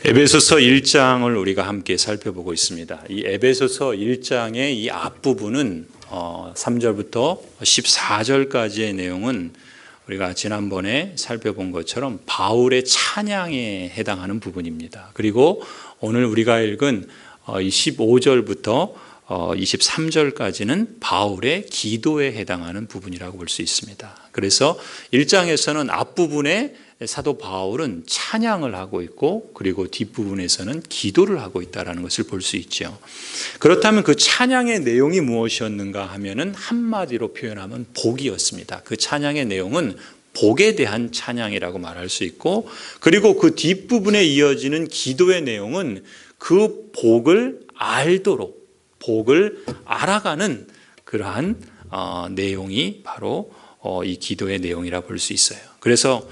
에베소서 1장을 우리가 함께 살펴보고 있습니다. 이 에베소서 1장의 이 앞부분은 3절부터 14절까지의 내용은 우리가 지난번에 살펴본 것처럼 바울의 찬양에 해당하는 부분입니다. 그리고 오늘 우리가 읽은 15절부터 23절까지는 바울의 기도에 해당하는 부분이라고 볼 수 있습니다. 그래서 1장에서는 앞부분에 사도 바울은 찬양을 하고 있고, 그리고 뒷부분에서는 기도를 하고 있다는 것을 볼 수 있죠. 그렇다면 그 찬양의 내용이 무엇이었는가 하면은 한마디로 표현하면 복이었습니다. 그 찬양의 내용은 복에 대한 찬양이라고 말할 수 있고, 그리고 그 뒷부분에 이어지는 기도의 내용은 그 복을 알도록, 복을 알아가는 그러한 내용이 바로 이 기도의 내용이라 볼 수 있어요. 그래서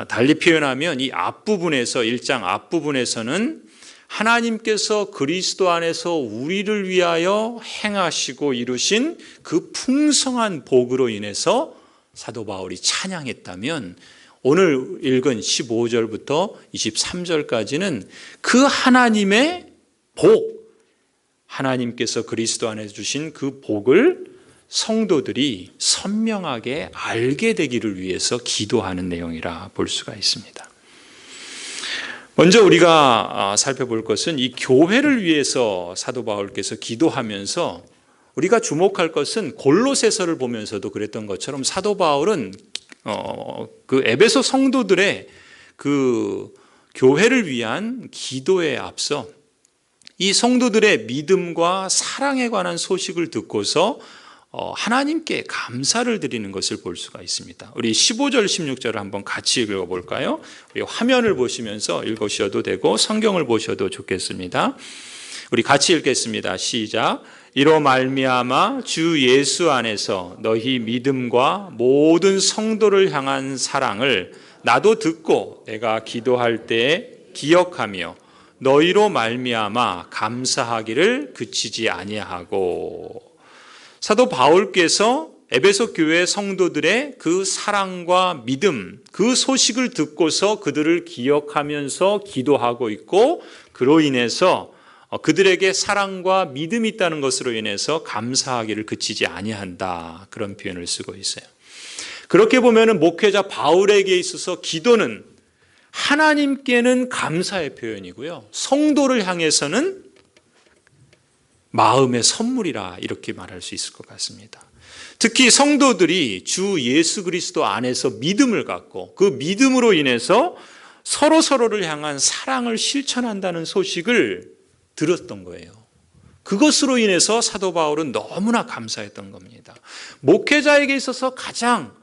달리 표현하면 이 앞부분에서 1장 앞부분에서는 하나님께서 그리스도 안에서 우리를 위하여 행하시고 이루신 그 풍성한 복으로 인해서 사도 바울이 찬양했다면, 오늘 읽은 15절부터 23절까지는 그 하나님의 복, 하나님께서 그리스도 안에 주신 그 복을 성도들이 선명하게 알게 되기를 위해서 기도하는 내용이라 볼 수가 있습니다. 먼저 우리가 살펴볼 것은 이 교회를 위해서 사도 바울께서 기도하면서 우리가 주목할 것은 골로새서를 보면서도 그랬던 것처럼 사도 바울은 그 에베소 성도들의 그 교회를 위한 기도에 앞서 이 성도들의 믿음과 사랑에 관한 소식을 듣고서 하나님께 감사를 드리는 것을 볼 수가 있습니다. 우리 15절 16절을 한번 같이 읽어볼까요? 우리 화면을 보시면서 읽으셔도 되고 성경을 보셔도 좋겠습니다. 우리 같이 읽겠습니다. 시작. 이로 말미암아 주 예수 안에서 너희 믿음과 모든 성도를 향한 사랑을 나도 듣고 내가 기도할 때에 기억하며 너희로 말미암아 감사하기를 그치지 아니하고. 사도 바울께서 에베소 교회 성도들의 그 사랑과 믿음, 그 소식을 듣고서 그들을 기억하면서 기도하고 있고, 그로 인해서 그들에게 사랑과 믿음이 있다는 것으로 인해서 감사하기를 그치지 아니한다, 그런 표현을 쓰고 있어요. 그렇게 보면은 목회자 바울에게 있어서 기도는 하나님께는 감사의 표현이고요, 성도를 향해서는 마음의 선물이라 이렇게 말할 수 있을 것 같습니다. 특히 성도들이 주 예수 그리스도 안에서 믿음을 갖고 그 믿음으로 인해서 서로를 향한 사랑을 실천한다는 소식을 들었던 거예요. 그것으로 인해서 사도 바울은 너무나 감사했던 겁니다. 목회자에게 있어서 가장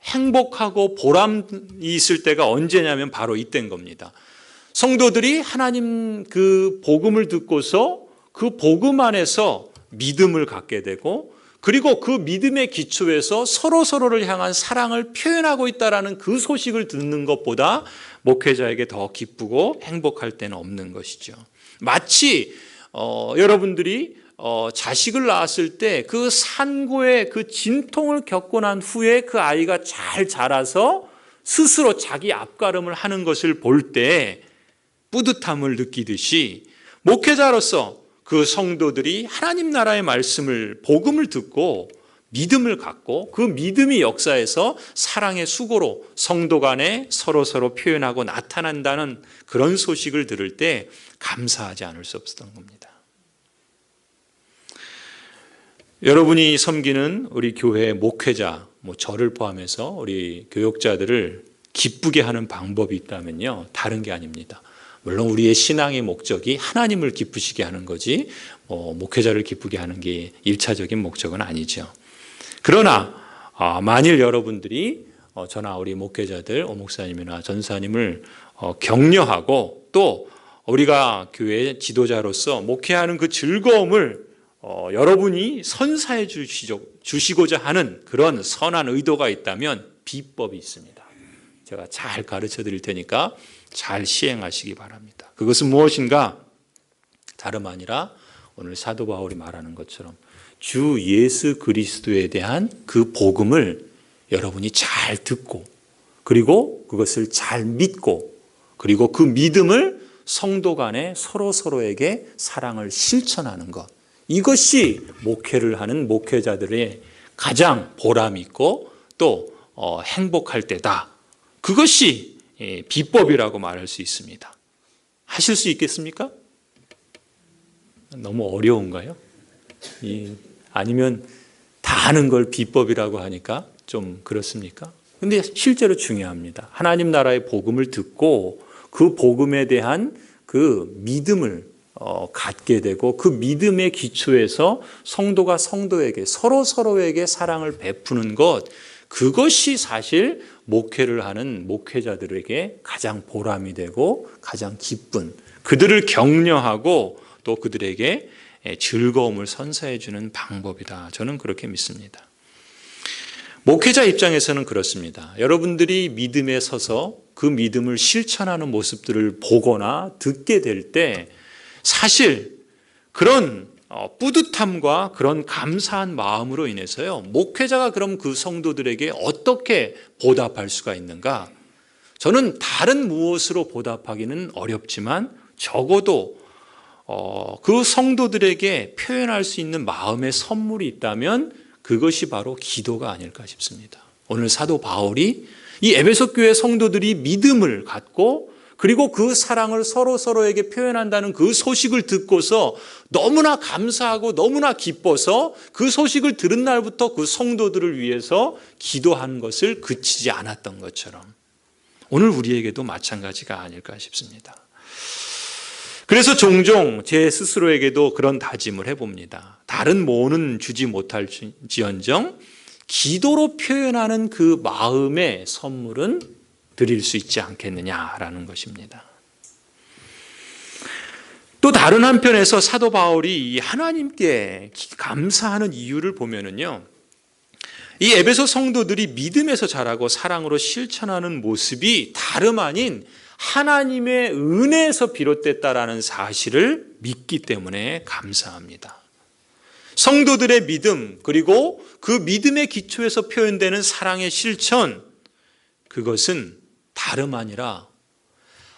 행복하고 보람이 있을 때가 언제냐면 바로 이때인 겁니다. 성도들이 하나님 그 복음을 듣고서 그 복음 안에서 믿음을 갖게 되고, 그리고 그 믿음의 기초에서 서로를 향한 사랑을 표현하고 있다는 그 소식을 듣는 것보다 목회자에게 더 기쁘고 행복할 때는 없는 것이죠. 마치 여러분들이 자식을 낳았을 때 그 산고의 그 진통을 겪고 난 후에 그 아이가 잘 자라서 스스로 자기 앞가름을 하는 것을 볼 때 뿌듯함을 느끼듯이, 목회자로서 그 성도들이 하나님 나라의 말씀을, 복음을 듣고 믿음을 갖고 그 믿음이 역사에서 사랑의 수고로 성도 간에 서로 표현하고 나타난다는 그런 소식을 들을 때 감사하지 않을 수 없었던 겁니다. 여러분이 섬기는 우리 교회의 목회자, 저를 포함해서 우리 교역자들을 기쁘게 하는 방법이 있다면요, 다른 게 아닙니다. 물론 우리의 신앙의 목적이 하나님을 기쁘시게 하는 거지 목회자를 기쁘게 하는 게 1차적인 목적은 아니죠. 그러나 만일 여러분들이 저나 우리 목회자들, 목사님이나 전사님을 격려하고 또 우리가 교회 지도자로서 목회하는 그 즐거움을 여러분이 선사해 주시고자 하는 그런 선한 의도가 있다면 비법이 있습니다. 제가 잘 가르쳐 드릴 테니까 잘 시행하시기 바랍니다. 그것은 무엇인가? 다름 아니라 오늘 사도 바울이 말하는 것처럼 주 예수 그리스도에 대한 그 복음을 여러분이 잘 듣고, 그리고 그것을 잘 믿고, 그리고 그 믿음을 성도 간에 서로에게 사랑을 실천하는 것. 이것이 목회를 하는 목회자들의 가장 보람 있고 또 행복할 때다. 그것이 비법이라고 말할 수 있습니다. 하실 수 있겠습니까? 너무 어려운가요? 아니면 다 아는 걸 비법이라고 하니까 좀 그렇습니까? 근데 실제로 중요합니다. 하나님 나라의 복음을 듣고 그 복음에 대한 그 믿음을 갖게 되고 그 믿음의 기초에서 성도가 성도에게 서로에게 사랑을 베푸는 것, 그것이 사실 목회를 하는 목회자들에게 가장 보람이 되고 가장 기쁜, 그들을 격려하고 또 그들에게 즐거움을 선사해 주는 방법이다. 저는 그렇게 믿습니다. 목회자 입장에서는 그렇습니다. 여러분들이 믿음에 서서 그 믿음을 실천하는 모습들을 보거나 듣게 될 때 사실 그런 뿌듯함과 그런 감사한 마음으로 인해서요, 목회자가 그럼 그 성도들에게 어떻게 보답할 수가 있는가? 저는 다른 무엇으로 보답하기는 어렵지만 적어도 그 성도들에게 표현할 수 있는 마음의 선물이 있다면 그것이 바로 기도가 아닐까 싶습니다. 오늘 사도 바울이 이 에베소 교회 성도들이 믿음을 갖고 그리고 그 사랑을 서로에게 표현한다는 그 소식을 듣고서 너무나 감사하고 너무나 기뻐서 그 소식을 들은 날부터 그 성도들을 위해서 기도하는 것을 그치지 않았던 것처럼 오늘 우리에게도 마찬가지가 아닐까 싶습니다. 그래서 종종 제 스스로에게도 그런 다짐을 해봅니다. 다른 뭐는 주지 못할지언정 기도로 표현하는 그 마음의 선물은 드릴 수 있지 않겠느냐라는 것입니다. 또 다른 한편에서 사도 바울이 하나님께 감사하는 이유를 보면은요, 이 에베소 성도들이 믿음에서 자라고 사랑으로 실천하는 모습이 다름 아닌 하나님의 은혜에서 비롯됐다라는 사실을 믿기 때문에 감사합니다. 성도들의 믿음, 그리고 그 믿음의 기초에서 표현되는 사랑의 실천, 그것은 다름 아니라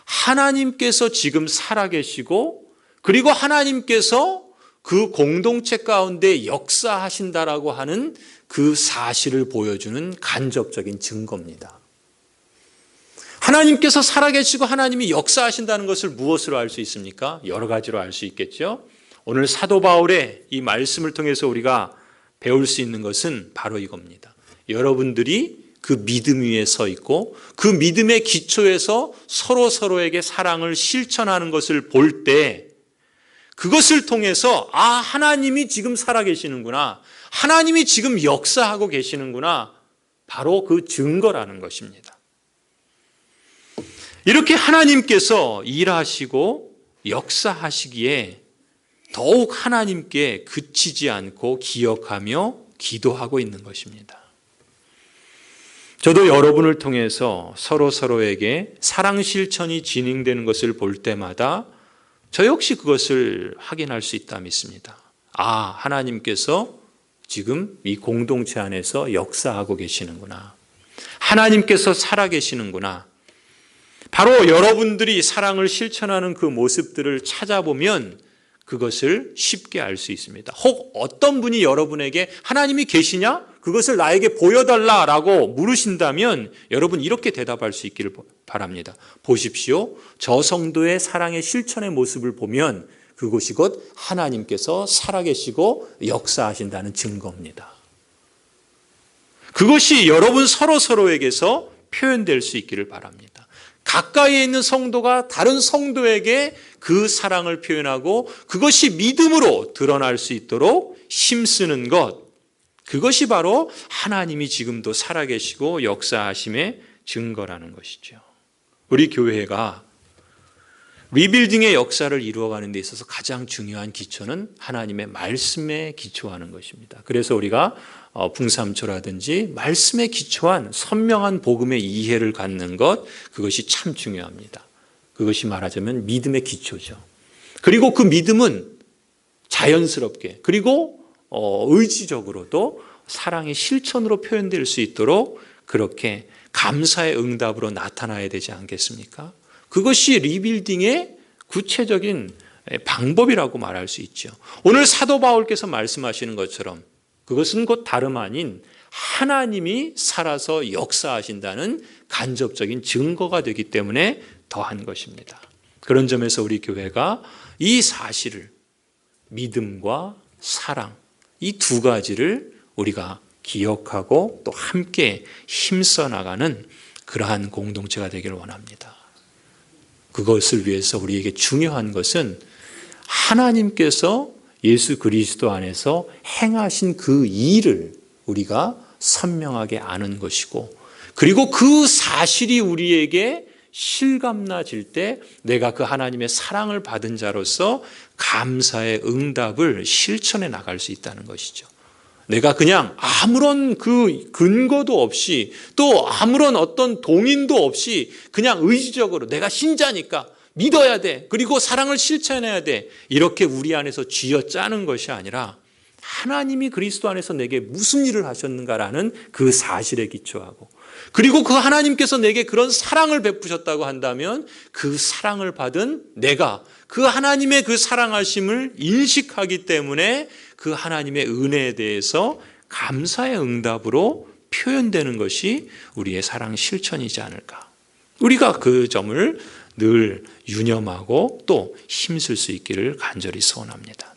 하나님께서 지금 살아계시고 그리고 하나님께서 그 공동체 가운데 역사하신다라고 하는 그 사실을 보여주는 간접적인 증거입니다. 하나님께서 살아계시고 하나님이 역사하신다는 것을 무엇으로 알 수 있습니까? 여러 가지로 알 수 있겠죠. 오늘 사도 바울의 이 말씀을 통해서 우리가 배울 수 있는 것은 바로 이겁니다. 여러분들이 그 믿음 위에 서 있고 그 믿음의 기초에서 서로에게 사랑을 실천하는 것을 볼 때 그것을 통해서 하나님이 지금 살아계시는구나, 하나님이 지금 역사하고 계시는구나, 바로 그 증거라는 것입니다. 이렇게 하나님께서 일하시고 역사하시기에 더욱 하나님께 그치지 않고 기억하며 기도하고 있는 것입니다. 저도 여러분을 통해서 서로에게 사랑 실천이 진행되는 것을 볼 때마다 저 역시 그것을 확인할 수 있다 믿습니다. 하나님께서 지금 이 공동체 안에서 역사하고 계시는구나. 하나님께서 살아계시는구나. 바로 여러분들이 사랑을 실천하는 그 모습들을 찾아보면 그것을 쉽게 알 수 있습니다. 혹 어떤 분이 여러분에게 하나님이 계시냐? 그것을 나에게 보여달라라고 물으신다면 여러분 이렇게 대답할 수 있기를 바랍니다. 보십시오. 저 성도의 사랑의 실천의 모습을 보면 그것이 곧 하나님께서 살아계시고 역사하신다는 증거입니다. 그것이 여러분 서로에게서 표현될 수 있기를 바랍니다. 가까이에 있는 성도가 다른 성도에게 그 사랑을 표현하고 그것이 믿음으로 드러날 수 있도록 힘쓰는 것, 그것이 바로 하나님이 지금도 살아계시고 역사하심의 증거라는 것이죠. 우리 교회가 리빌딩의 역사를 이루어가는 데 있어서 가장 중요한 기초는 하나님의 말씀에 기초하는 것입니다. 그래서 우리가 풍삼초라든지 말씀에 기초한 선명한 복음의 이해를 갖는 것, 그것이 참 중요합니다. 그것이 말하자면 믿음의 기초죠. 그리고 그 믿음은 자연스럽게 그리고 의지적으로도 사랑의 실천으로 표현될 수 있도록 그렇게 감사의 응답으로 나타나야 되지 않겠습니까? 그것이 리빌딩의 구체적인 방법이라고 말할 수 있죠. 오늘 사도 바울께서 말씀하시는 것처럼 그것은 곧 다름 아닌 하나님이 살아서 역사하신다는 간접적인 증거가 되기 때문에 더한 것입니다. 그런 점에서 우리 교회가 이 사실을, 믿음과 사랑, 이 두 가지를 우리가 기억하고 또 함께 힘써 나가는 그러한 공동체가 되기를 원합니다. 그것을 위해서 우리에게 중요한 것은 하나님께서 예수 그리스도 안에서 행하신 그 일을 우리가 선명하게 아는 것이고, 그리고 그 사실이 우리에게 실감나질 때 내가 그 하나님의 사랑을 받은 자로서 감사의 응답을 실천해 나갈 수 있다는 것이죠. 내가 그냥 아무런 그 근거도 없이 또 아무런 어떤 동인도 없이 그냥 의지적으로 내가 신자니까 믿어야 돼, 그리고 사랑을 실천해야 돼, 이렇게 우리 안에서 쥐어짜는 것이 아니라 하나님이 그리스도 안에서 내게 무슨 일을 하셨는가라는 그 사실에 기초하고, 그리고 그 하나님께서 내게 그런 사랑을 베푸셨다고 한다면 그 사랑을 받은 내가 그 하나님의 그 사랑하심을 인식하기 때문에 그 하나님의 은혜에 대해서 감사의 응답으로 표현되는 것이 우리의 사랑 실천이지 않을까. 우리가 그 점을 늘 유념하고 또 힘쓸 수 있기를 간절히 소원합니다.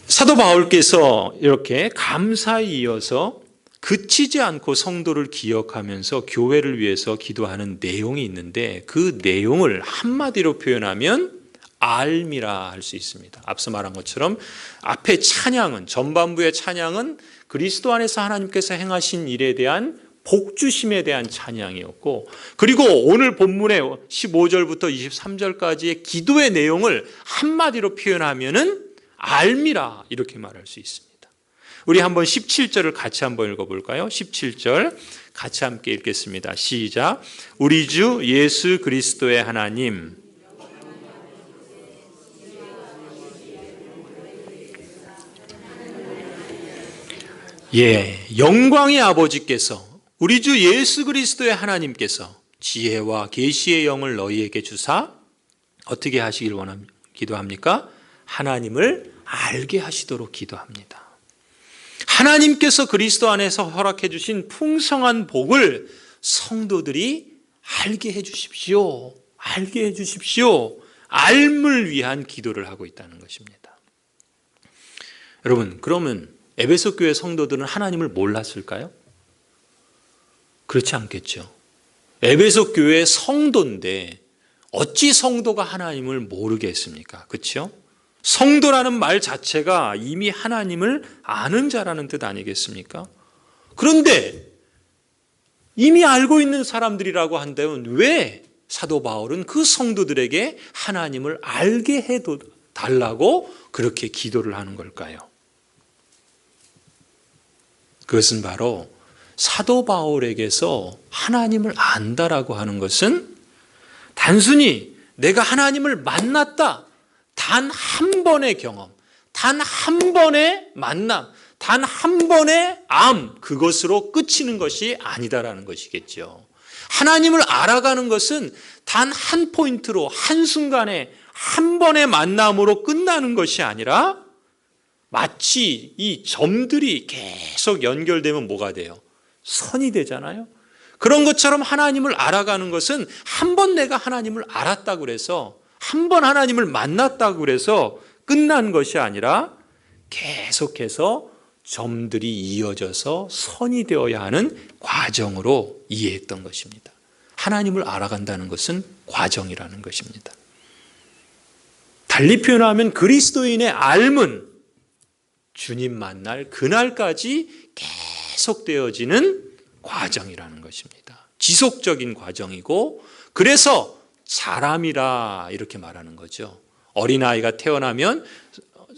사도 바울께서 이렇게 감사에 이어서 그치지 않고 성도를 기억하면서 교회를 위해서 기도하는 내용이 있는데, 그 내용을 한마디로 표현하면 알미라 할 수 있습니다. 앞서 말한 것처럼 앞에 찬양은, 전반부의 찬양은 그리스도 안에서 하나님께서 행하신 일에 대한 복주심에 대한 찬양이었고, 그리고 오늘 본문의 15절부터 23절까지의 기도의 내용을 한마디로 표현하면은 알미라, 이렇게 말할 수 있습니다. 우리 한번 17절을 같이 한번 읽어볼까요? 17절 같이 함께 읽겠습니다. 시작. 우리 주 예수 그리스도의 하나님, 영광의 아버지께서, 우리 주 예수 그리스도의 하나님께서 지혜와 계시의 영을 너희에게 주사 어떻게 하시길 기도합니까? 하나님을 알게 하시도록 기도합니다. 하나님께서 그리스도 안에서 허락해 주신 풍성한 복을 성도들이 알게 해 주십시오. 알게 해 주십시오. 알을 위한 기도를 하고 있다는 것입니다. 여러분, 그러면 에베소 교회 성도들은 하나님을 몰랐을까요? 그렇지 않겠죠. 에베소 교회 성도인데 어찌 성도가 하나님을 모르겠습니까? 그렇죠? 성도라는 말 자체가 이미 하나님을 아는 자라는 뜻 아니겠습니까? 그런데 이미 알고 있는 사람들이라고 한다면 왜 사도 바울은 그 성도들에게 하나님을 알게 해달라고 그렇게 기도를 하는 걸까요? 그것은 바로 사도 바울에게서 하나님을 안다라고 하는 것은 단순히 내가 하나님을 만났다, 단 한 번의 경험, 단 한 번의 만남, 단 한 번의 그것으로 끝이는 것이 아니다라는 것이겠죠. 하나님을 알아가는 것은 단 한 포인트로, 한순간에 한 번의 만남으로 끝나는 것이 아니라 마치 이 점들이 계속 연결되면 뭐가 돼요? 선이 되잖아요. 그런 것처럼 하나님을 알아가는 것은 한 번 내가 하나님을 알았다고 그래서, 한 번 하나님을 만났다고 그래서 끝난 것이 아니라 계속해서 점들이 이어져서 선이 되어야 하는 과정으로 이해했던 것입니다. 하나님을 알아간다는 것은 과정이라는 것입니다. 달리 표현하면 그리스도인의 삶은 주님 만날 그날까지 계속되어지는 과정이라는 것입니다. 지속적인 과정이고, 그래서 자람이라 이렇게 말하는 거죠. 어린아이가 태어나면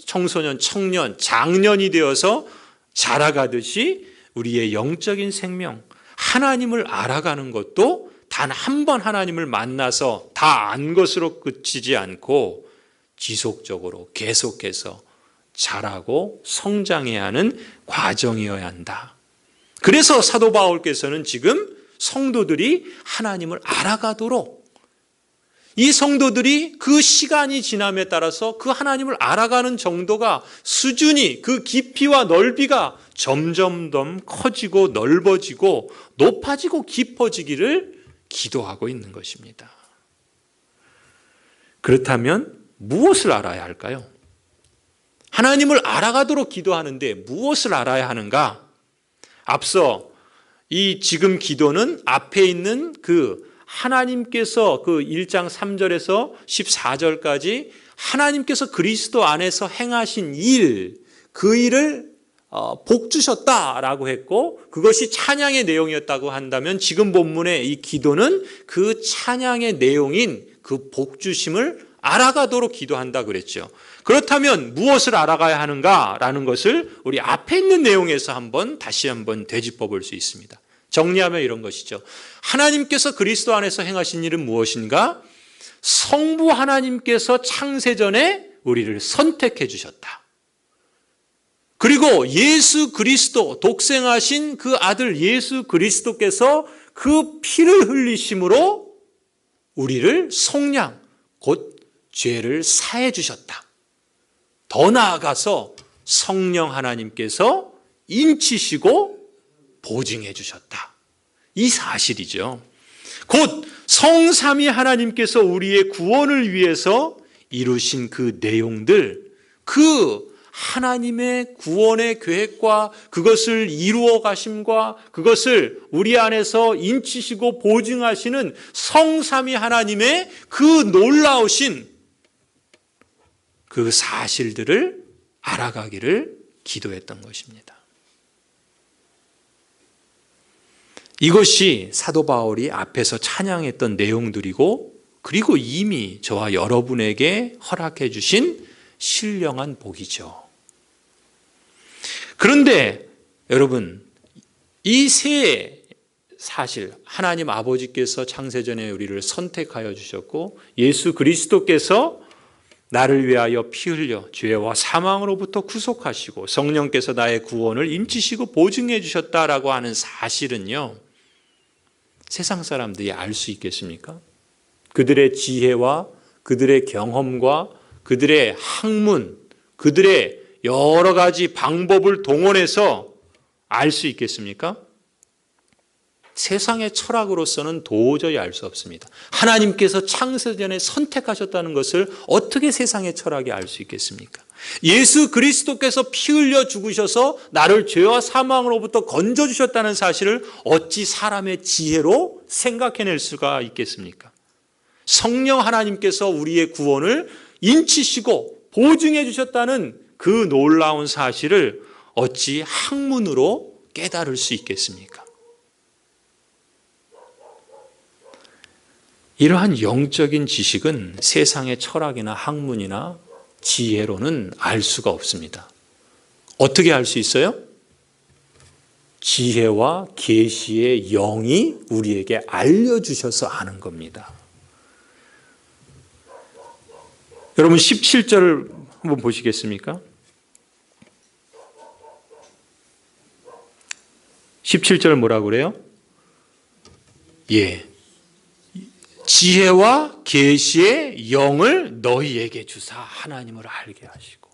청소년, 청년, 장년이 되어서 자라가듯이 우리의 영적인 생명, 하나님을 알아가는 것도 단 한 번 하나님을 만나서 다 안 것으로 그치지 않고 지속적으로 계속해서 자라고 성장해야 하는 과정이어야 한다. 그래서 사도 바울께서는 지금 성도들이 하나님을 알아가도록 이 성도들이 그 시간이 지남에 따라서 그 하나님을 알아가는 정도가 수준이 그 깊이와 넓이가 점점 더 커지고 넓어지고 높아지고 깊어지기를 기도하고 있는 것입니다. 그렇다면 무엇을 알아야 할까요? 하나님을 알아가도록 기도하는데 무엇을 알아야 하는가? 앞서 이 지금 기도는 앞에 있는 그 하나님께서 그 1장 3절에서 14절까지 하나님께서 그리스도 안에서 행하신 일, 그 일을 복 주셨다라고 했고 그것이 찬양의 내용이었다고 한다면 지금 본문의 이 기도는 그 찬양의 내용인 그 복 주심을 알아가도록 기도한다 그랬죠. 그렇다면 무엇을 알아가야 하는가라는 것을 우리 앞에 있는 내용에서 다시 한번 되짚어 볼 수 있습니다. 정리하면 이런 것이죠. 하나님께서 그리스도 안에서 행하신 일은 무엇인가? 성부 하나님께서 창세전에 우리를 선택해 주셨다. 그리고 예수 그리스도 독생하신 그 아들 예수 그리스도께서 그 피를 흘리심으로 우리를 속량 곧 죄를 사해 주셨다. 더 나아가서 성령 하나님께서 인치시고 보증해 주셨다. 이 사실이죠. 곧 성삼위 하나님께서 우리의 구원을 위해서 이루신 그 내용들, 그 하나님의 구원의 계획과 그것을 이루어 가심과 그것을 우리 안에서 인치시고 보증하시는 성삼위 하나님의 그 놀라우신 그 사실들을 알아가기를 기도했던 것입니다. 이것이 사도 바울이 앞에서 찬양했던 내용들이고 그리고 이미 저와 여러분에게 허락해 주신 신령한 복이죠. 그런데 여러분, 이 세 사실, 하나님 아버지께서 창세전에 우리를 선택하여 주셨고 예수 그리스도께서 나를 위하여 피 흘려 죄와 사망으로부터 구속하시고 성령께서 나의 구원을 인치시고 보증해 주셨다라고 하는 사실은요, 세상 사람들이 알 수 있겠습니까? 그들의 지혜와 그들의 경험과 그들의 학문, 그들의 여러 가지 방법을 동원해서 알 수 있겠습니까? 세상의 철학으로서는 도저히 알 수 없습니다. 하나님께서 창세전에 선택하셨다는 것을 어떻게 세상의 철학이 알 수 있겠습니까? 예수 그리스도께서 피 흘려 죽으셔서 나를 죄와 사망으로부터 건져주셨다는 사실을 어찌 사람의 지혜로 생각해낼 수가 있겠습니까? 성령 하나님께서 우리의 구원을 인치시고 보증해 주셨다는 그 놀라운 사실을 어찌 학문으로 깨달을 수 있겠습니까? 이러한 영적인 지식은 세상의 철학이나 학문이나 지혜로는 알 수가 없습니다. 어떻게 알 수 있어요? 지혜와 계시의 영이 우리에게 알려주셔서 아는 겁니다. 여러분 17절을 한번 보시겠습니까? 17절 뭐라고 그래요? 예. 지혜와 계시의 영을 너희에게 주사 하나님을 알게 하시고.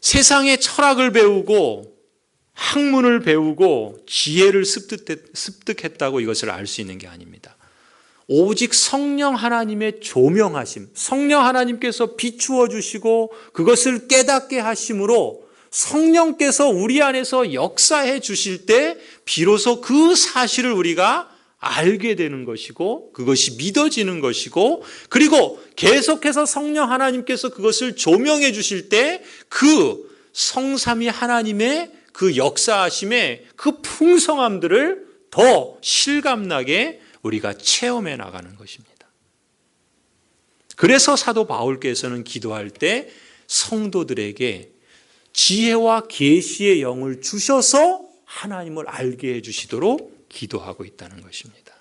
세상의 철학을 배우고 학문을 배우고 지혜를 습득했다고 이것을 알 수 있는 게 아닙니다. 오직 성령 하나님의 조명하심, 성령 하나님께서 비추어 주시고 그것을 깨닫게 하심으로 성령께서 우리 안에서 역사해 주실 때 비로소 그 사실을 우리가 알게 되는 것이고 그것이 믿어지는 것이고 그리고 계속해서 성령 하나님께서 그것을 조명해 주실 때 그 성삼위 하나님의 그 역사하심의 그 풍성함들을 더 실감나게 우리가 체험해 나가는 것입니다. 그래서 사도 바울께서는 기도할 때 성도들에게 지혜와 계시의 영을 주셔서 하나님을 알게 해 주시도록 기도하고 있다는 것입니다.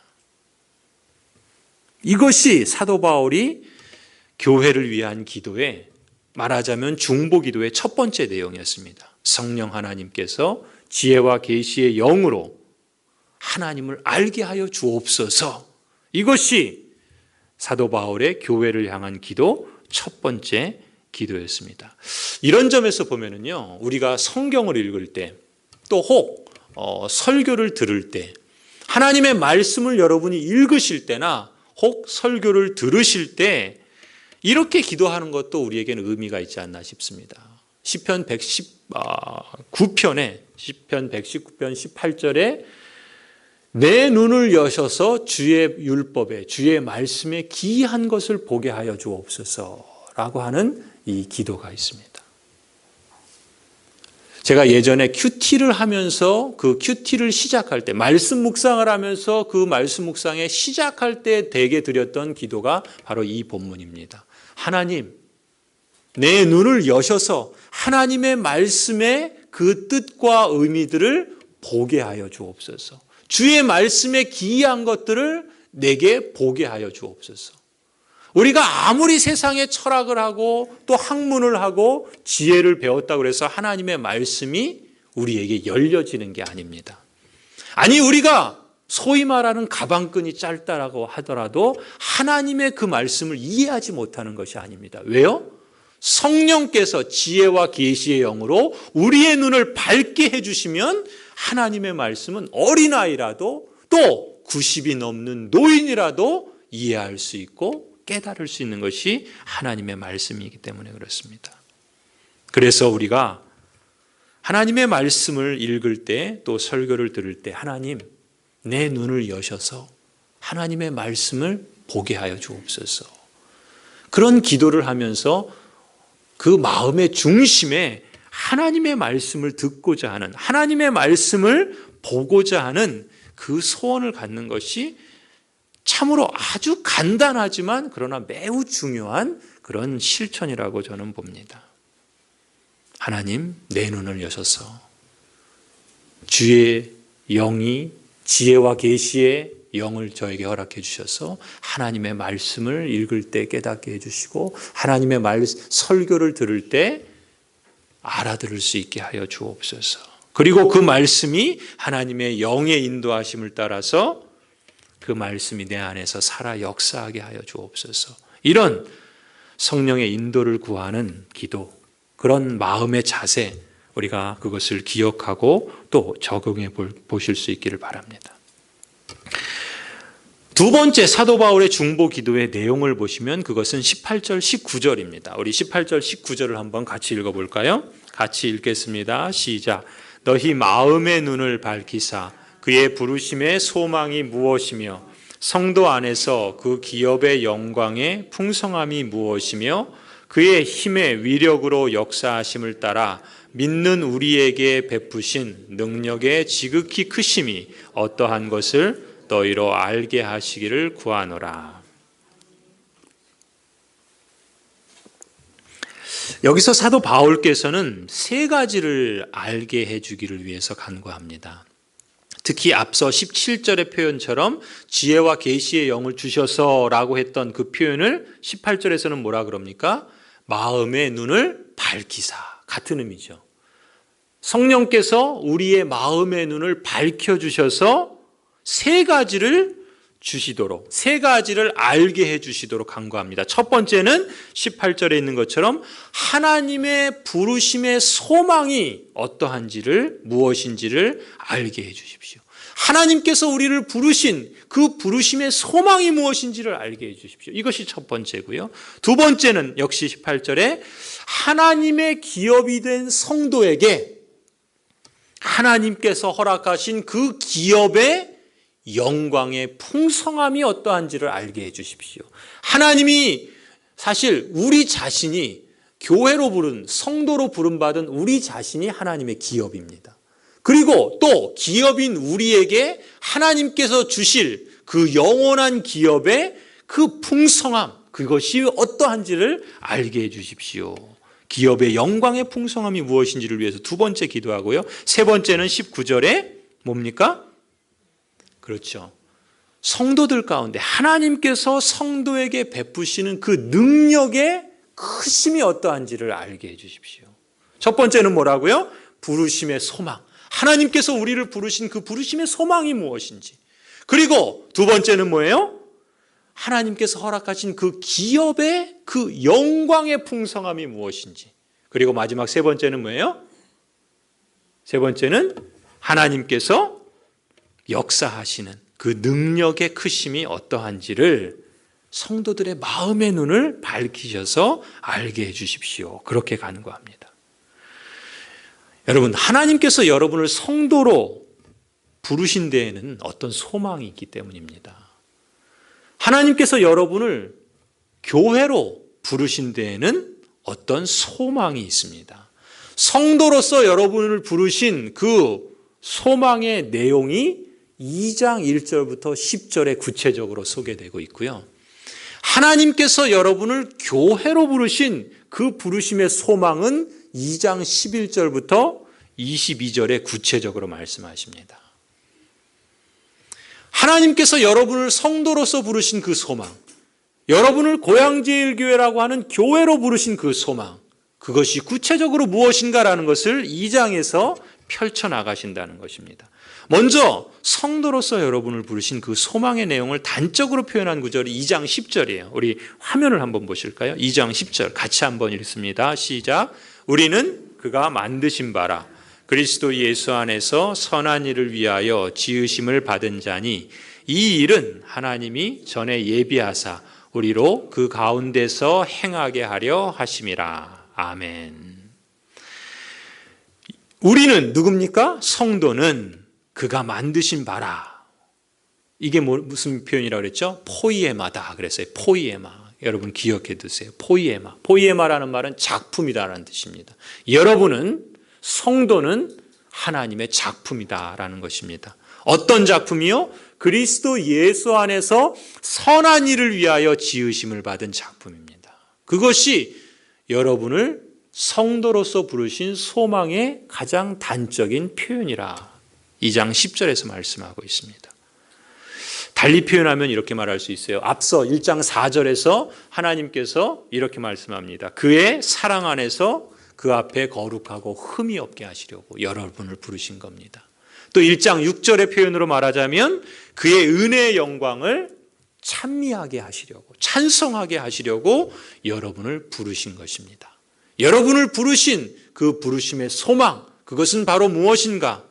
이것이 사도 바울이 교회를 위한 기도의 말하자면 중보 기도의 첫 번째 내용이었습니다. 성령 하나님께서 지혜와 계시의 영으로 하나님을 알게 하여 주옵소서. 이것이 사도 바울의 교회를 향한 기도 첫 번째 기도였습니다. 이런 점에서 보면은요, 우리가 성경을 읽을 때 또 혹 설교를 들을 때 하나님의 말씀을 여러분이 읽으실 때나 혹 설교를 들으실 때 이렇게 기도하는 것도 우리에게는 의미가 있지 않나 싶습니다. 시편 119편에 시편 119편 18절에 내 눈을 여셔서 주의 율법에 주의 말씀에 기이한 것을 보게 하여 주옵소서라고 하는 이 기도가 있습니다. 제가 예전에 큐티를 하면서 그 큐티를 시작할 때 말씀 묵상을 하면서 그 말씀 묵상에 시작할 때 대개 드렸던 기도가 바로 이 본문입니다. 하나님, 내 눈을 여셔서 하나님의 말씀의 그 뜻과 의미들을 보게 하여 주옵소서. 주의 말씀에 기이한 것들을 내게 보게 하여 주옵소서. 우리가 아무리 세상에 철학을 하고 또 학문을 하고 지혜를 배웠다고 해서 하나님의 말씀이 우리에게 열려지는 게 아닙니다. 아니, 우리가 소위 말하는 가방끈이 짧다라고 하더라도 하나님의 그 말씀을 이해하지 못하는 것이 아닙니다. 왜요? 성령께서 지혜와 계시의 영으로 우리의 눈을 밝게 해주시면 하나님의 말씀은 어린아이라도 또 90이 넘는 노인이라도 이해할 수 있고 깨달을 수 있는 것이 하나님의 말씀이기 때문에 그렇습니다. 그래서 우리가 하나님의 말씀을 읽을 때 또 설교를 들을 때 하나님, 내 눈을 여셔서 하나님의 말씀을 보게 하여 주옵소서. 그런 기도를 하면서 그 마음의 중심에 하나님의 말씀을 듣고자 하는, 하나님의 말씀을 보고자 하는 그 소원을 갖는 것이 참으로 아주 간단하지만 그러나 매우 중요한 그런 실천이라고 저는 봅니다. 하나님, 내 눈을 여셔서 주의 영이 지혜와 계시의 영을 저에게 허락해 주셔서 하나님의 말씀을 읽을 때 깨닫게 해주시고 하나님의 설교를 들을 때 알아들을 수 있게 하여 주옵소서. 그리고 그 말씀이 하나님의 영의 인도하심을 따라서 그 말씀이 내 안에서 살아 역사하게 하여 주옵소서. 이런 성령의 인도를 구하는 기도, 그런 마음의 자세, 우리가 그것을 기억하고 또 적용해 보실 수 있기를 바랍니다. 두 번째 사도 바울의 중보 기도의 내용을 보시면 그것은 18절, 19절입니다. 우리 18절, 19절을 한번 같이 읽어볼까요? 같이 읽겠습니다. 시작. 너희 마음의 눈을 밝히사 그의 부르심의 소망이 무엇이며 성도 안에서 그 기업의 영광의 풍성함이 무엇이며 그의 힘의 위력으로 역사하심을 따라 믿는 우리에게 베푸신 능력의 지극히 크심이 어떠한 것을 너희로 알게 하시기를 구하노라. 여기서 사도 바울께서는 세 가지를 알게 해주기를 위해서 간구합니다. 특히 앞서 17절의 표현처럼 지혜와 계시의 영을 주셔서라고 했던 그 표현을 18절에서는 뭐라 그럽니까? 마음의 눈을 밝히사. 같은 의미죠. 성령께서 우리의 마음의 눈을 밝혀주셔서 세 가지를 주시도록, 세 가지를 알게 해주시도록 간구합니다. 첫 번째는 18절에 있는 것처럼 하나님의 부르심의 소망이 어떠한지를, 무엇인지를 알게 해주십시오. 하나님께서 우리를 부르신 그 부르심의 소망이 무엇인지를 알게 해주십시오. 이것이 첫 번째고요. 두 번째는 역시 18절에 하나님의 기업이 된 성도에게 하나님께서 허락하신 그 기업의 영광의 풍성함이 어떠한지를 알게 해주십시오. 하나님이 사실 우리 자신이 교회로 부른, 성도로 부름받은 우리 자신이 하나님의 기업입니다. 그리고 또 기업인 우리에게 하나님께서 주실 그 영원한 기업의 그 풍성함, 그것이 어떠한지를 알게 해주십시오. 기업의 영광의 풍성함이 무엇인지를 위해서 두 번째 기도하고요. 세 번째는 19절에 뭡니까? 그렇죠. 성도들 가운데 하나님께서 성도에게 베푸시는 그 능력의 크심이 어떠한지를 알게 해주십시오. 첫 번째는 뭐라고요? 부르심의 소망. 하나님께서 우리를 부르신 그 부르심의 소망이 무엇인지. 그리고 두 번째는 뭐예요? 하나님께서 허락하신 그 기업의 그 영광의 풍성함이 무엇인지. 그리고 마지막 세 번째는 뭐예요? 세 번째는 하나님께서 역사하시는 그 능력의 크심이 어떠한지를 성도들의 마음의 눈을 밝히셔서 알게 해 주십시오. 그렇게 간구합니다. 여러분, 하나님께서 여러분을 성도로 부르신 데에는 어떤 소망이 있기 때문입니다. 하나님께서 여러분을 교회로 부르신 데에는 어떤 소망이 있습니다. 성도로서 여러분을 부르신 그 소망의 내용이 2장 1절부터 10절에 구체적으로 소개되고 있고요. 하나님께서 여러분을 교회로 부르신 그 부르심의 소망은 2장 11절부터 22절에 구체적으로 말씀하십니다. 하나님께서 여러분을 성도로서 부르신 그 소망, 여러분을 고향제일교회라고 하는 교회로 부르신 그 소망, 그것이 구체적으로 무엇인가라는 것을 2장에서 펼쳐나가신다는 것입니다. 먼저 성도로서 여러분을 부르신 그 소망의 내용을 단적으로 표현한 구절이 2장 10절이에요. 우리 화면을 한번 보실까요? 2장 10절 같이 한번 읽습니다. 시작. 우리는 그가 만드신 바라 그리스도 예수 안에서 선한 일을 위하여 지으심을 받은 자니 이 일은 하나님이 전에 예비하사 우리로 그 가운데서 행하게 하려 하심이라. 아멘. 우리는 누굽니까? 성도는 그가 만드신 바라. 이게 무슨 표현이라고 그랬죠? 포이에마다 그랬어요. 포이에마. 여러분 기억해 두세요. 포이에마. 포이에마라는 말은 작품이다라는 뜻입니다. 여러분은 성도는 하나님의 작품이다라는 것입니다. 어떤 작품이요? 그리스도 예수 안에서 선한 일을 위하여 지으심을 받은 작품입니다. 그것이 여러분을 성도로서 부르신 소망의 가장 단적인 표현이라 2장 10절에서 말씀하고 있습니다. 달리 표현하면 이렇게 말할 수 있어요. 앞서 1장 4절에서 하나님께서 이렇게 말씀합니다. 그의 사랑 안에서 그 앞에 거룩하고 흠이 없게 하시려고 여러분을 부르신 겁니다. 또 1장 6절의 표현으로 말하자면 그의 은혜의 영광을 찬미하게 하시려고, 찬송하게 하시려고 여러분을 부르신 것입니다. 여러분을 부르신 그 부르심의 소망, 그것은 바로 무엇인가?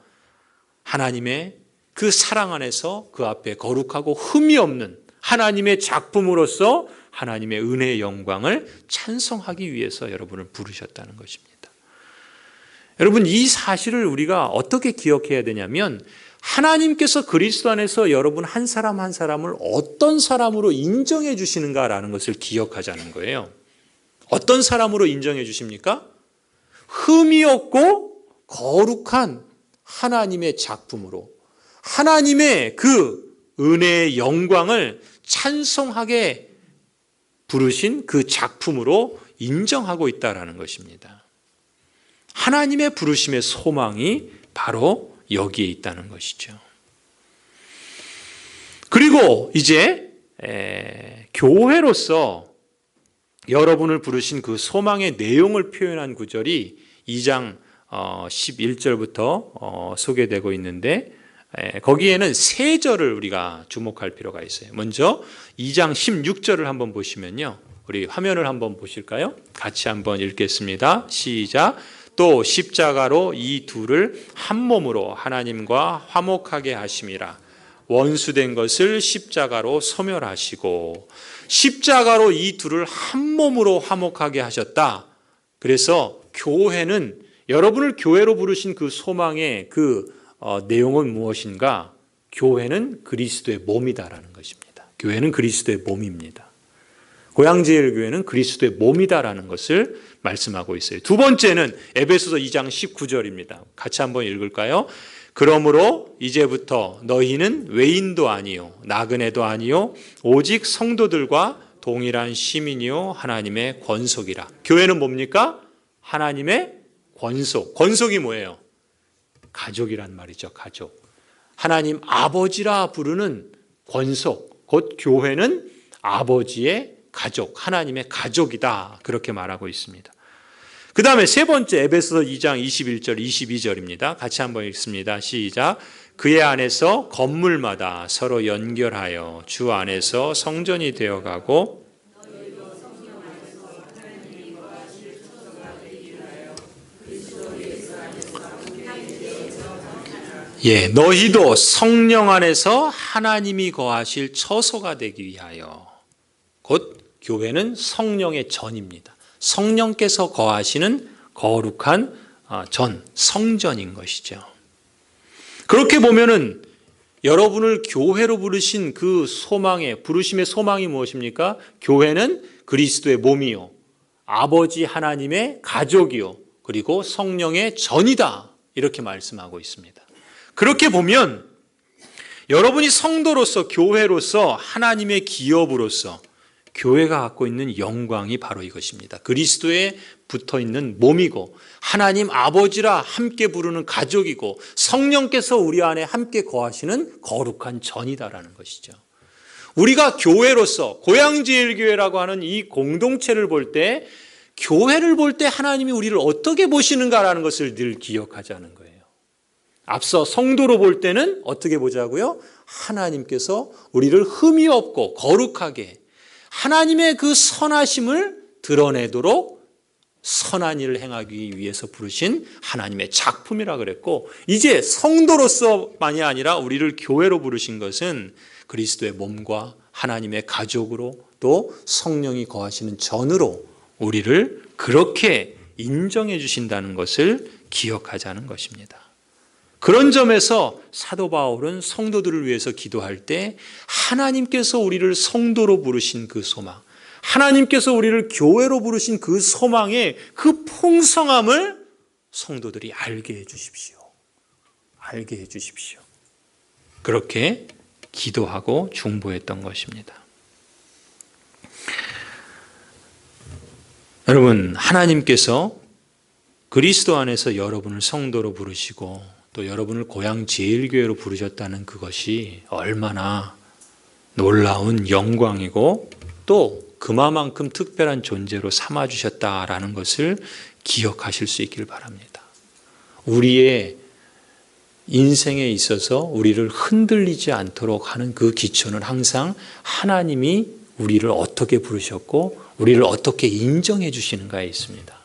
하나님의 그 사랑 안에서 그 앞에 거룩하고 흠이 없는 하나님의 작품으로서 하나님의 은혜의 영광을 찬송하기 위해서 여러분을 부르셨다는 것입니다. 여러분, 이 사실을 우리가 어떻게 기억해야 되냐면 하나님께서 그리스도 안에서 여러분 한 사람 한 사람을 어떤 사람으로 인정해 주시는가라는 것을 기억하자는 거예요. 어떤 사람으로 인정해 주십니까? 흠이 없고 거룩한 하나님의 작품으로 하나님의 그 은혜의 영광을 찬송하게 부르신 그 작품으로 인정하고 있다는 것입니다. 하나님의 부르심의 소망이 바로 여기에 있다는 것이죠. 그리고 이제 교회로서 여러분을 부르신 그 소망의 내용을 표현한 구절이 2장 11절부터 소개되고 있는데 거기에는 세 절을 우리가 주목할 필요가 있어요. 먼저 2장 16절을 한번 보시면요. 우리 화면을 한번 보실까요? 같이 한번 읽겠습니다. 시작. 또 십자가로 이 둘을 한 몸으로 하나님과 화목하게 하심이라. 원수된 것을 십자가로 소멸하시고 십자가로 이 둘을 한 몸으로 화목하게 하셨다. 그래서 교회는 여러분을 교회로 부르신 그 소망의 그 내용은 무엇인가? 교회는 그리스도의 몸이다라는 것입니다. 교회는 그리스도의 몸입니다. 고향제일교회는 그리스도의 몸이다라는 것을 말씀하고 있어요. 두 번째는 에베소서 2장 19절입니다. 같이 한번 읽을까요? 그러므로 이제부터 너희는 외인도 아니요 나그네도 아니요 오직 성도들과 동일한 시민이요 하나님의 권속이라. 교회는 뭡니까? 하나님의 권속. 권속이 뭐예요? 가족이란 말이죠. 가족. 하나님 아버지라 부르는 권속. 곧 교회는 아버지의 가족, 하나님의 가족이다. 그렇게 말하고 있습니다. 그 다음에 세 번째 에베소서 2장 21절 22절입니다. 같이 한번 읽습니다. 시작. 그의 안에서 건물마다 서로 연결하여 주 안에서 성전이 되어가고 너희도 성령 안에서 하나님이 거하실 처소가 되기 위하여. 곧 교회는 성령의 전입니다. 성령께서 거하시는 거룩한 성전인 것이죠. 그렇게 보면은 여러분을 교회로 부르신 그 부르심의 소망이 무엇입니까? 교회는 그리스도의 몸이요, 아버지 하나님의 가족이요, 그리고 성령의 전이다. 이렇게 말씀하고 있습니다. 그렇게 보면 여러분이 성도로서, 교회로서, 하나님의 기업으로서 교회가 갖고 있는 영광이 바로 이것입니다. 그리스도에 붙어있는 몸이고 하나님 아버지라 함께 부르는 가족이고 성령께서 우리 안에 함께 거하시는 거룩한 전이다라는 것이죠. 우리가 교회로서 고향제일교회라고 하는 이 공동체를 볼 때, 교회를 볼 때 하나님이 우리를 어떻게 보시는가라는 것을 늘 기억하자는 거예요. 앞서 성도로 볼 때는 어떻게 보자고요? 하나님께서 우리를 흠이 없고 거룩하게 하나님의 그 선하심을 드러내도록 선한 일을 행하기 위해서 부르신 하나님의 작품이라 그랬고, 이제 성도로서만이 아니라 우리를 교회로 부르신 것은 그리스도의 몸과 하나님의 가족으로, 또 성령이 거하시는 전으로 우리를 그렇게 인정해 주신다는 것을 기억하자는 것입니다. 그런 점에서 사도 바울은 성도들을 위해서 기도할 때 하나님께서 우리를 성도로 부르신 그 소망, 하나님께서 우리를 교회로 부르신 그 소망의 그 풍성함을 성도들이 알게 해 주십시오. 알게 해 주십시오. 그렇게 기도하고 중보했던 것입니다. 여러분, 하나님께서 그리스도 안에서 여러분을 성도로 부르시고 또 여러분을 고향 제일교회로 부르셨다는 그것이 얼마나 놀라운 영광이고 또 그만큼 특별한 존재로 삼아주셨다라는 것을 기억하실 수 있기를 바랍니다. 우리의 인생에 있어서 우리를 흔들리지 않도록 하는 그 기초는 항상 하나님이 우리를 어떻게 부르셨고 우리를 어떻게 인정해 주시는가에 있습니다.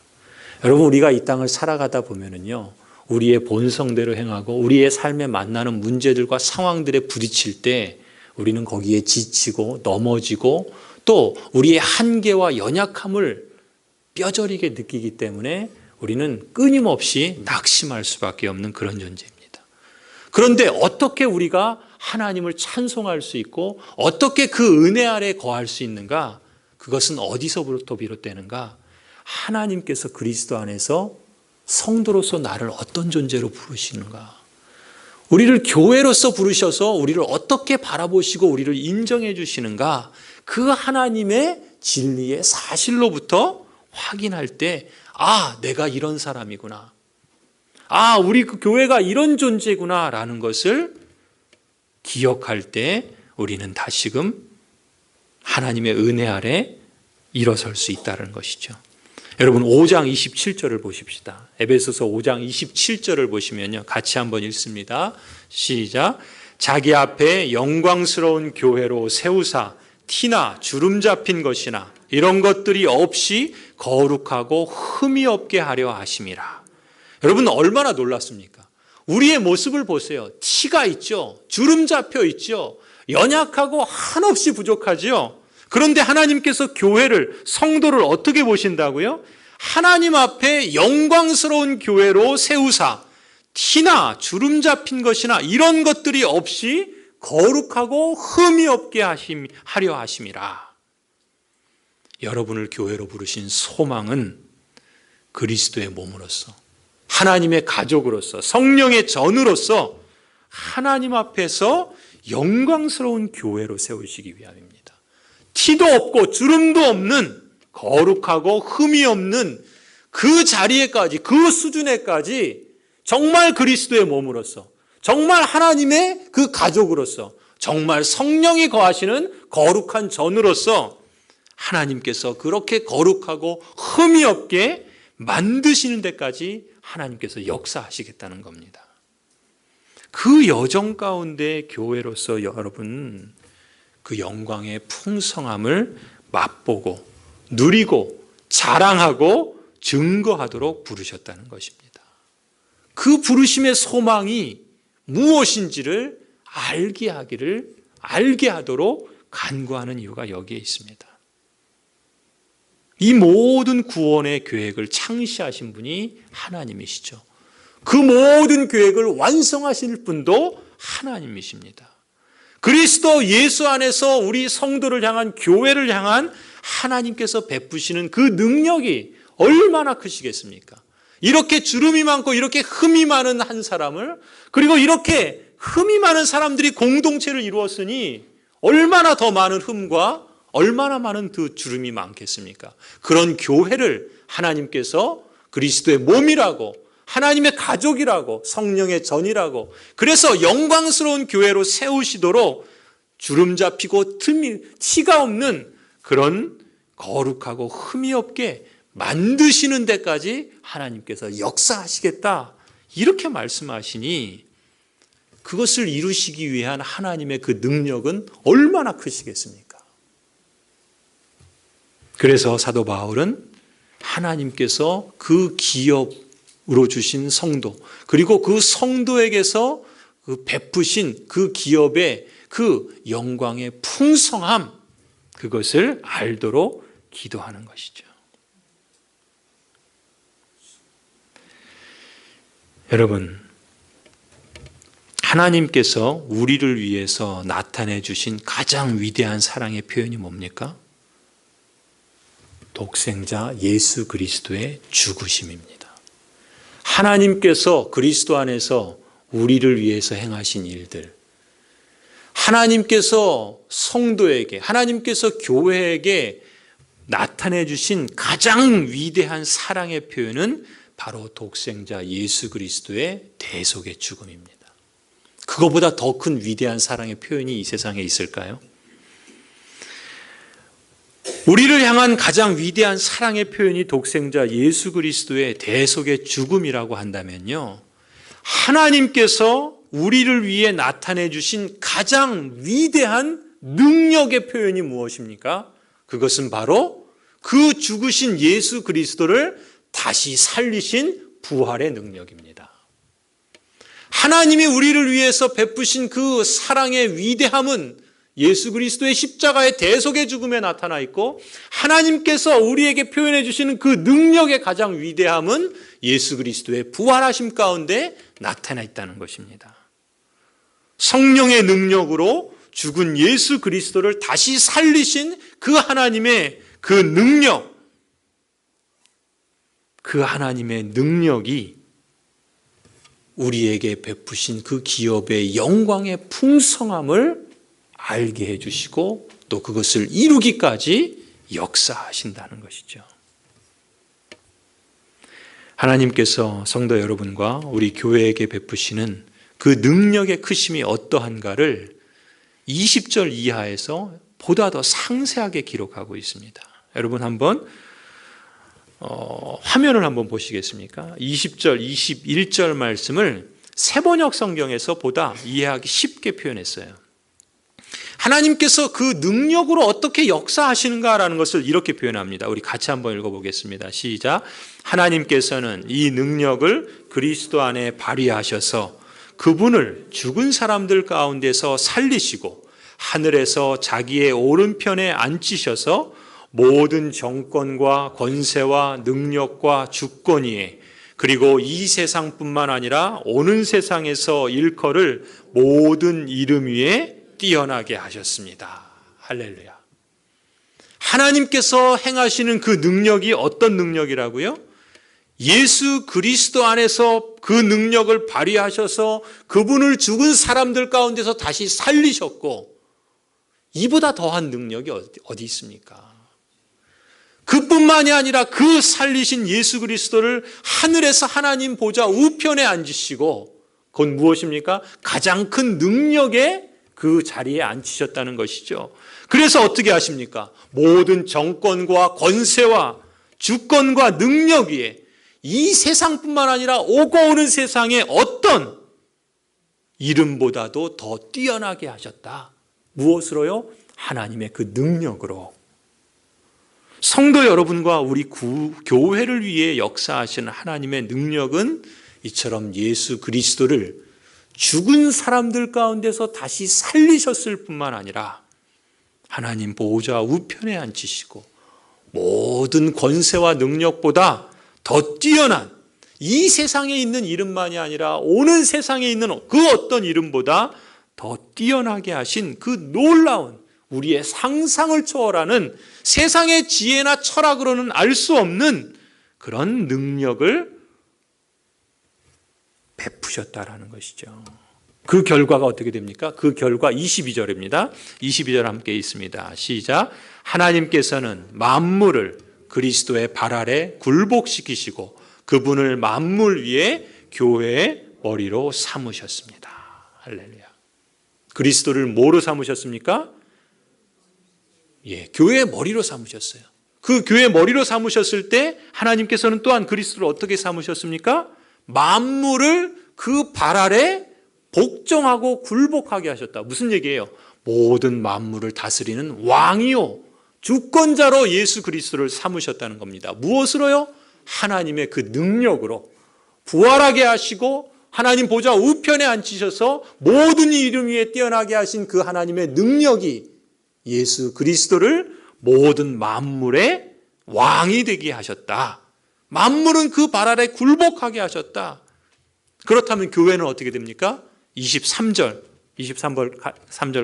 여러분, 우리가 이 땅을 살아가다 보면은요, 우리의 본성대로 행하고 우리의 삶에 만나는 문제들과 상황들에 부딪힐 때 우리는 거기에 지치고 넘어지고 또 우리의 한계와 연약함을 뼈저리게 느끼기 때문에 우리는 끊임없이 낙심할 수밖에 없는 그런 존재입니다. 그런데 어떻게 우리가 하나님을 찬송할 수 있고 어떻게 그 은혜 아래 거할 수 있는가? 그것은 어디서부터 비롯되는가? 하나님께서 그리스도 안에서 성도로서 나를 어떤 존재로 부르시는가? 우리를 교회로서 부르셔서 우리를 어떻게 바라보시고 우리를 인정해 주시는가? 그 하나님의 진리의 사실로부터 확인할 때, 내가 이런 사람이구나. 우리 그 교회가 이런 존재구나 라는 것을 기억할 때 우리는 다시금 하나님의 은혜 아래 일어설 수 있다는 것이죠. 여러분, 5장 27절을 보십시다. 에베소서 5장 27절을 보시면요, 같이 한번 읽습니다. 시작. 자기 앞에 영광스러운 교회로 세우사 티나 주름 잡힌 것이나 이런 것들이 없이 거룩하고 흠이 없게 하려 하심이라. 여러분, 얼마나 놀랐습니까? 우리의 모습을 보세요. 티가 있죠. 주름 잡혀 있죠. 연약하고 한없이 부족하죠. 그런데 하나님께서 교회를, 성도를 어떻게 보신다고요? 하나님 앞에 영광스러운 교회로 세우사 티나 주름 잡힌 것이나 이런 것들이 없이 거룩하고 흠이 없게 하려 하심이라. 여러분을 교회로 부르신 소망은 그리스도의 몸으로서, 하나님의 가족으로서, 성령의 전으로서 하나님 앞에서 영광스러운 교회로 세우시기 위함입니다. 티도 없고 주름도 없는 거룩하고 흠이 없는 그 자리에까지, 그 수준에까지 정말 그리스도의 몸으로서, 정말 하나님의 그 가족으로서, 정말 성령이 거하시는 거룩한 전으로서 하나님께서 그렇게 거룩하고 흠이 없게 만드시는 데까지 하나님께서 역사하시겠다는 겁니다. 그 여정 가운데 교회로서 여러분 그 영광의 풍성함을 맛보고 누리고 자랑하고 증거하도록 부르셨다는 것입니다. 그 부르심의 소망이 무엇인지를 알게 하도록 간구하는 이유가 여기에 있습니다. 이 모든 구원의 계획을 창시하신 분이 하나님이시죠. 그 모든 계획을 완성하실 분도 하나님이십니다. 그리스도 예수 안에서 우리 성도를 향한 교회를 향한 하나님께서 베푸시는 그 능력이 얼마나 크시겠습니까? 이렇게 주름이 많고 이렇게 흠이 많은 한 사람을, 그리고 이렇게 흠이 많은 사람들이 공동체를 이루었으니 얼마나 더 많은 흠과 얼마나 많은 그 주름이 많겠습니까? 그런 교회를 하나님께서 그리스도의 몸이라고, 하나님의 가족이라고, 성령의 전이라고, 그래서 영광스러운 교회로 세우시도록 주름 잡히고 티가 없는 그런 거룩하고 흠이 없게 만드시는 데까지 하나님께서 역사하시겠다, 이렇게 말씀하시니 그것을 이루시기 위한 하나님의 그 능력은 얼마나 크시겠습니까? 그래서 사도 바울은 하나님께서 그 기업으로 주신 성도, 그리고 그 성도에게서 그 베푸신 그 기업의 그 영광의 풍성함, 그것을 알도록 기도하는 것이죠. 여러분, 하나님께서 우리를 위해서 나타내 주신 가장 위대한 사랑의 표현이 뭡니까? 독생자 예수 그리스도의 죽으심입니다. 하나님께서 그리스도 안에서 우리를 위해서 행하신 일들, 하나님께서 성도에게, 하나님께서 교회에게 나타내 주신 가장 위대한 사랑의 표현은 바로 독생자 예수 그리스도의 대속의 죽음입니다. 그거보다 더 큰 위대한 사랑의 표현이 이 세상에 있을까요? 우리를 향한 가장 위대한 사랑의 표현이 독생자 예수 그리스도의 대속의 죽음이라고 한다면요, 하나님께서 우리를 위해 나타내 주신 가장 위대한 능력의 표현이 무엇입니까? 그것은 바로 그 죽으신 예수 그리스도를 다시 살리신 부활의 능력입니다. 하나님이 우리를 위해서 베푸신 그 사랑의 위대함은 예수 그리스도의 십자가의 대속의 죽음에 나타나 있고, 하나님께서 우리에게 표현해 주시는 그 능력의 가장 위대함은 예수 그리스도의 부활하심 가운데 나타나 있다는 것입니다. 성령의 능력으로 죽은 예수 그리스도를 다시 살리신 그 하나님의 그 능력, 그 하나님의 능력이 우리에게 베푸신 그 기업의 영광의 풍성함을 알게 해주시고 또 그것을 이루기까지 역사하신다는 것이죠. 하나님께서 성도 여러분과 우리 교회에게 베푸시는 그 능력의 크심이 어떠한가를 20절 이하에서 보다 더 상세하게 기록하고 있습니다. 여러분 한번 화면을 한번 보시겠습니까? 20절, 21절 말씀을 새번역 성경에서 보다 이해하기 쉽게 표현했어요. 하나님께서 그 능력으로 어떻게 역사하시는가라는 것을 이렇게 표현합니다. 우리 같이 한번 읽어보겠습니다. 시작. 하나님께서는 이 능력을 그리스도 안에 발휘하셔서 그분을 죽은 사람들 가운데서 살리시고 하늘에서 자기의 오른편에 앉히셔서 모든 정권과 권세와 능력과 주권위에, 그리고 이 세상뿐만 아니라 오는 세상에서 일컬을 모든 이름 위에 뛰어나게 하셨습니다. 할렐루야. 하나님께서 행하시는 그 능력이 어떤 능력이라고요? 예수 그리스도 안에서 그 능력을 발휘하셔서 그분을 죽은 사람들 가운데서 다시 살리셨고, 이보다 더한 능력이 어디 있습니까? 그뿐만이 아니라 그 살리신 예수 그리스도를 하늘에서 하나님 보좌 우편에 앉으시고, 그건 무엇입니까? 가장 큰 능력의 그 자리에 앉히셨다는 것이죠. 그래서 어떻게 하십니까? 모든 정권과 권세와 주권과 능력 위에, 이 세상뿐만 아니라 오고 오는 세상의 어떤 이름보다도 더 뛰어나게 하셨다. 무엇으로요? 하나님의 그 능력으로. 성도 여러분과 우리 교회를 위해 역사하시는 하나님의 능력은 이처럼 예수 그리스도를 죽은 사람들 가운데서 다시 살리셨을 뿐만 아니라 하나님 보호자 우편에 앉히시고 모든 권세와 능력보다 더 뛰어난 이 세상에 있는 이름만이 아니라 오는 세상에 있는 그 어떤 이름보다 더 뛰어나게 하신 그 놀라운 우리의 상상을 초월하는 세상의 지혜나 철학으로는 알 수 없는 그런 능력을 베푸셨다라는 것이죠. 그 결과가 어떻게 됩니까? 그 결과 22절입니다. 22절 함께 있습니다. 시작. 하나님께서는 만물을 그리스도의 발 아래 굴복시키시고 그분을 만물 위에 교회의 머리로 삼으셨습니다. 할렐루야. 그리스도를 뭐로 삼으셨습니까? 교회의 머리로 삼으셨어요. 그 교회의 머리로 삼으셨을 때 하나님께서는 또한 그리스도를 어떻게 삼으셨습니까? 만물을 그 발 아래 복종하고 굴복하게 하셨다. 무슨 얘기예요? 모든 만물을 다스리는 왕이요 주권자로 예수 그리스도를 삼으셨다는 겁니다. 무엇으로요? 하나님의 그 능력으로 부활하게 하시고 하나님 보좌 우편에 앉히셔서 모든 이름 위에 뛰어나게 하신 그 하나님의 능력이 예수 그리스도를 모든 만물의 왕이 되게 하셨다. 만물은 그 발 아래 굴복하게 하셨다. 그렇다면 교회는 어떻게 됩니까? 23절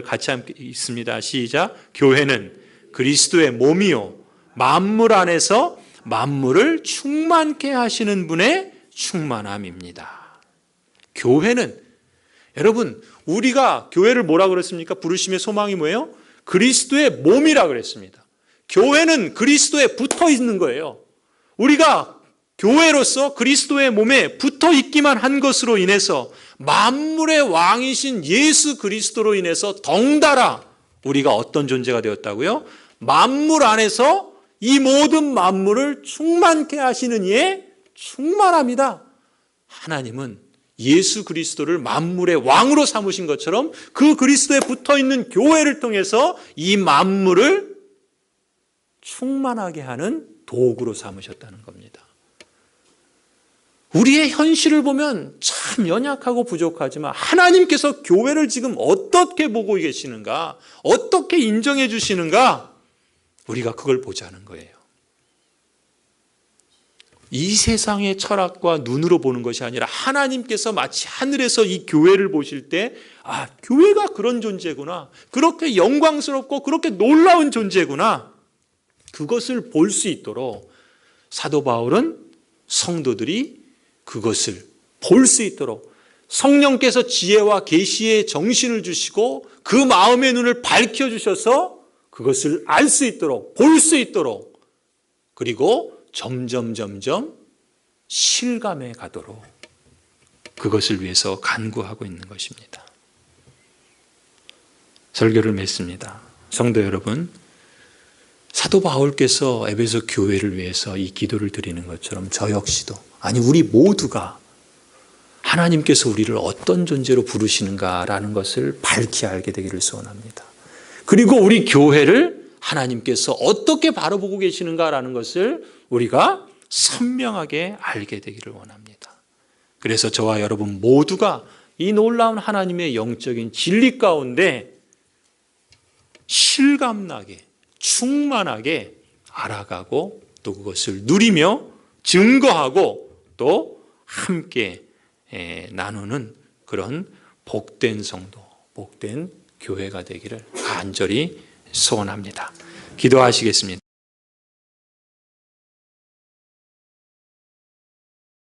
같이 함께 있습니다. 시작. 교회는 그리스도의 몸이요 만물 안에서 만물을 충만케 하시는 분의 충만함입니다. 교회는 여러분 우리가 교회를 뭐라 그랬습니까? 부르심의 소망이 뭐예요? 그리스도의 몸이라 그랬습니다. 교회는 그리스도에 붙어 있는 거예요. 우리가 교회로서 그리스도의 몸에 붙어 있기만 한 것으로 인해서 만물의 왕이신 예수 그리스도로 인해서 덩달아 우리가 어떤 존재가 되었다고요? 만물 안에서 이 모든 만물을 충만케 하시는 이의 충만합니다. 하나님은 예수 그리스도를 만물의 왕으로 삼으신 것처럼 그 그리스도에 붙어있는 교회를 통해서 이 만물을 충만하게 하는 도구로 삼으셨다는 겁니다. 우리의 현실을 보면 참 연약하고 부족하지만 하나님께서 교회를 지금 어떻게 보고 계시는가, 어떻게 인정해 주시는가, 우리가 그걸 보자는 거예요. 이 세상의 철학과 눈으로 보는 것이 아니라 하나님께서 마치 하늘에서 이 교회를 보실 때 교회가 그런 존재구나, 그렇게 영광스럽고 그렇게 놀라운 존재구나, 그것을 볼 수 있도록 사도 바울은 성도들이 그것을 볼 수 있도록 성령께서 지혜와 계시의 정신을 주시고 그 마음의 눈을 밝혀주셔서 그것을 알 수 있도록, 볼 수 있도록, 그리고 점점 실감해 가도록 그것을 위해서 간구하고 있는 것입니다. 설교를 맺습니다. 성도 여러분, 사도 바울께서 에베소 교회를 위해서 이 기도를 드리는 것처럼 저 역시도, 아니 우리 모두가 하나님께서 우리를 어떤 존재로 부르시는가라는 것을 밝히 알게 되기를 소원합니다. 그리고 우리 교회를 하나님께서 어떻게 바라보고 계시는가라는 것을 우리가 선명하게 알게 되기를 원합니다. 그래서 저와 여러분 모두가 이 놀라운 하나님의 영적인 진리 가운데 실감나게 충만하게 알아가고 또 그것을 누리며 증거하고 또 함께 나누는 그런 복된 성도, 복된 교회가 되기를 간절히 소원합니다. 기도하시겠습니다.